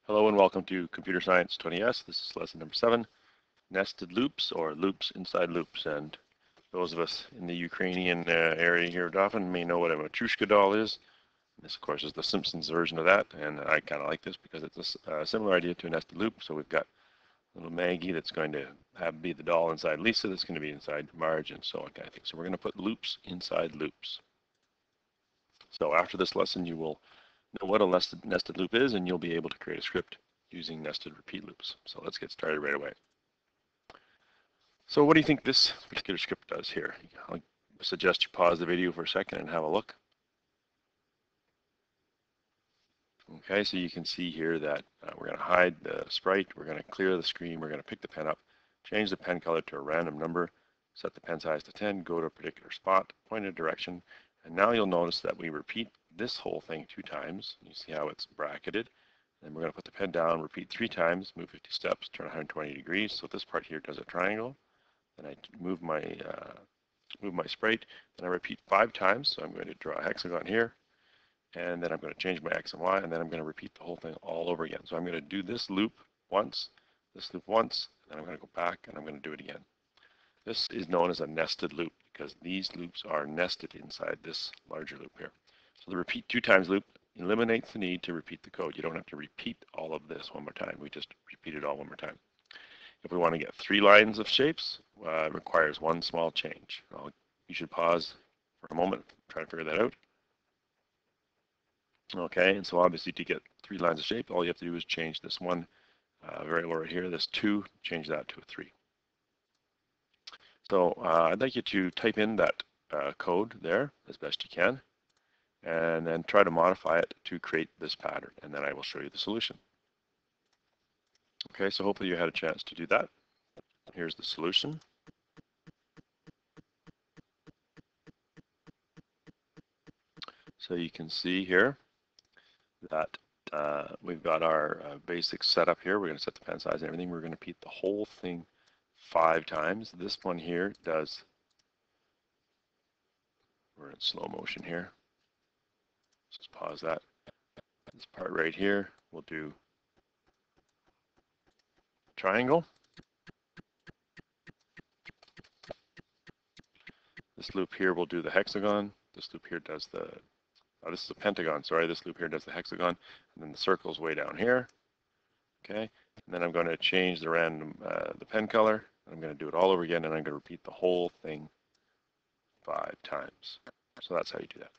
Hello and welcome to Computer Science 20S. This is lesson number 7, nested loops or loops inside loops. And those of us in the Ukrainian area here of Dauphin may know what a Matryoshka doll is. This, of course, is the Simpsons version of that, and I kind of like this because it's a similar idea to a nested loop. So we've got little Maggie that's going to be the doll inside Lisa that's going to be inside Marge and so on kind of thing. So we're going to put loops inside loops. So after this lesson, you will know what a nested loop is, and you'll be able to create a script using nested repeat loops. So let's get started right away. So what do you think this particular script does here? I'll suggest you pause the video for a second and have a look. Okay, so you can see here that we're going to hide the sprite, we're going to clear the screen, we're going to pick the pen up, change the pen color to a random number, set the pen size to 10, go to a particular spot, point in a direction, and now you'll notice that we repeat this whole thing 2 times. You see how it's bracketed. And we're going to put the pen down, repeat 3 times, move 50 steps, turn 120 degrees. So this part here does a triangle. Then I move my sprite, then I repeat 5 times. So I'm going to draw a hexagon here, and then I'm going to change my X and Y, and then I'm going to repeat the whole thing all over again. So I'm going to do this loop once, and then I'm going to go back and I'm going to do it again. This is known as a nested loop because these loops are nested inside this larger loop here. So the repeat 2 times loop eliminates the need to repeat the code. You don't have to repeat all of this one more time. We just repeat it all one more time. If we want to get 3 lines of shapes, it requires 1 small change. You should pause for a moment, try to figure that out. Okay, and so obviously to get 3 lines of shape, all you have to do is change this one variable right here, this 2, change that to a 3. So I'd like you to type in that code there as best you can, and then try to modify it to create this pattern, and then I will show you the solution. Okay, so hopefully you had a chance to do that. Here's the solution. So you can see here that we've got our basic setup here. We're going to set the pen size and everything. We're going to repeat the whole thing 5 times. This one here does, we're in slow motion here. Let's just pause that. This part right here, we'll do triangle. This loop here will do the hexagon. This loop here does the, this is a pentagon, sorry. This loop here does the hexagon, and then the circle's way down here. Okay, and then I'm going to change the random, the pen color. I'm going to do it all over again, and I'm going to repeat the whole thing 5 times. So that's how you do that.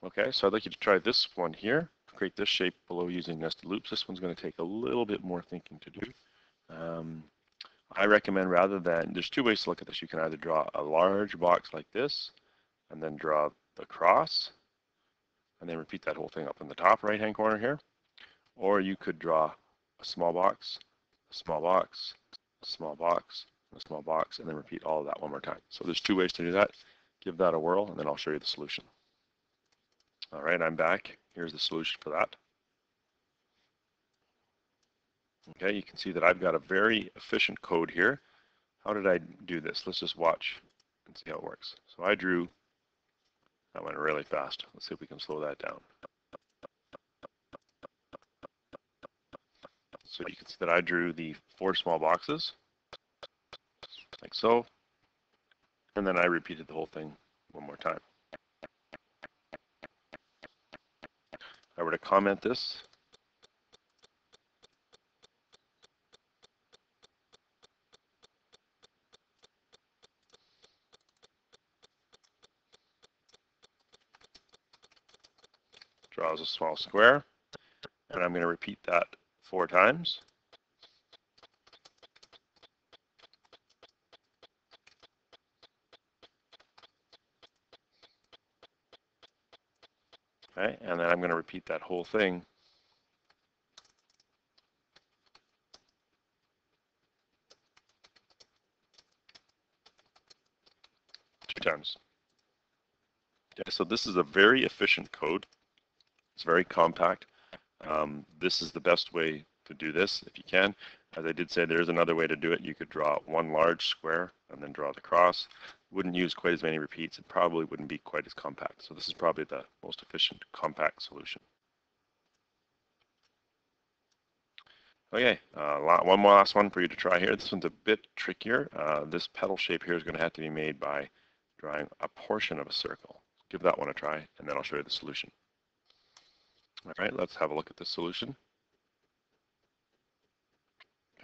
Okay, so I'd like you to try this one here. Create this shape below using nested loops. This one's going to take a little bit more thinking to do. I recommend rather than, there's 2 ways to look at this. You can either draw a large box like this, and then draw the cross, and then repeat that whole thing up in the top right-hand corner here. Or you could draw a small box, a small box, a small box, a small box, and then repeat all of that one more time. So there's 2 ways to do that. Give that a whirl, and then I'll show you the solution. All right, I'm back. Here's the solution for that. Okay, you can see that I've got a very efficient code here. How did I do this? Let's just watch and see how it works. So I drew, that went really fast. Let's see if we can slow that down. So you can see that I drew the 4 small boxes, like so, and then I repeated the whole thing one more time. If I were to comment this, draws a small square, and I'm going to repeat that 4 times. Okay, and then I'm going to repeat that whole thing 2 times. Okay, so this is a very efficient code. It's very compact. This is the best way to do this if you can. As I did say, there's another way to do it. You could draw one large square and then draw the cross. Wouldn't use quite as many repeats. It probably wouldn't be quite as compact. So this is probably the most efficient compact solution. Okay, one more last one for you to try here. This one's a bit trickier. This petal shape here is going to have to be made by drawing a portion of a circle. Give that one a try, and then I'll show you the solution. All right, let's have a look at the solution.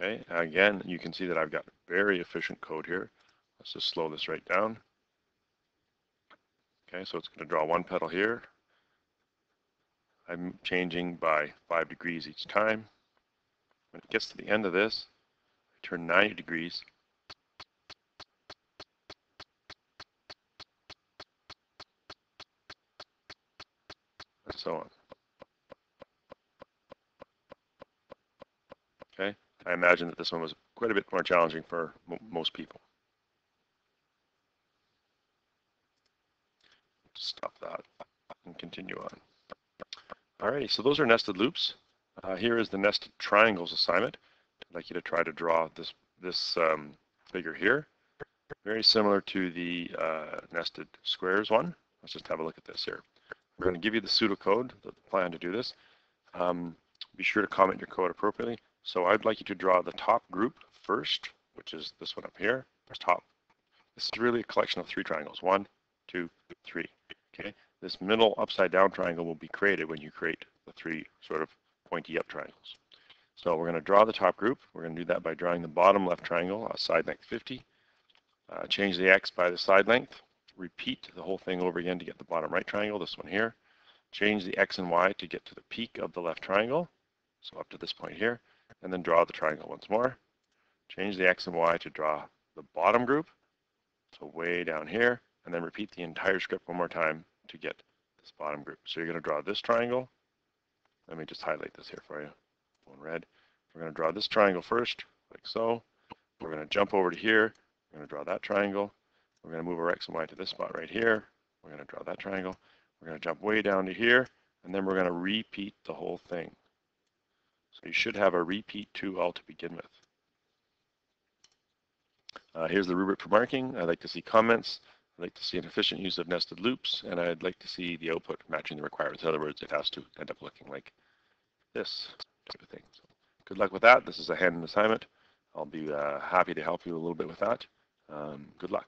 Okay, again, you can see that I've got very efficient code here. Let's just slow this right down. Okay, so it's going to draw one petal here. I'm changing by 5 degrees each time. When it gets to the end of this, I turn 90 degrees. And so on. Okay, I imagine that this one was quite a bit more challenging for most people. Stop that and continue on. Alrighty, so those are nested loops. Here is the nested triangles assignment. I'd like you to try to draw this figure here. Very similar to the nested squares one. Let's just have a look at this here. We're going to give you the pseudocode, the plan to do this. Be sure to comment your code appropriately. So I'd like you to draw the top group first, which is this one up here. Top. This is really a collection of 3 triangles. 1, 2, 3. Okay. This middle upside down triangle will be created when you create the 3 sort of pointy up triangles. So we're going to draw the top group. We're going to do that by drawing the bottom left triangle, side length 50. Change the X by the side length. Repeat the whole thing over again to get the bottom right triangle, this one here. Change the X and Y to get to the peak of the left triangle, so up to this point here, and then draw the triangle once more. Change the X and Y to draw the bottom group, so way down here, and then repeat the entire script one more time to get this bottom group. So you're going to draw this triangle. Let me just highlight this here for you, in red. We're going to draw this triangle first, like so. We're going to jump over to here. We're going to draw that triangle. We're going to move our X and Y to this spot right here. We're going to draw that triangle. We're going to jump way down to here, and then we're going to repeat the whole thing. So you should have a repeat 2L to begin with. Here's the rubric for marking. I'd like to see comments. I'd like to see an efficient use of nested loops, and I'd like to see the output matching the requirements. In other words, it has to end up looking like this type of thing. So good luck with that. This is a hand-in assignment. I'll be happy to help you a little bit with that. Good luck.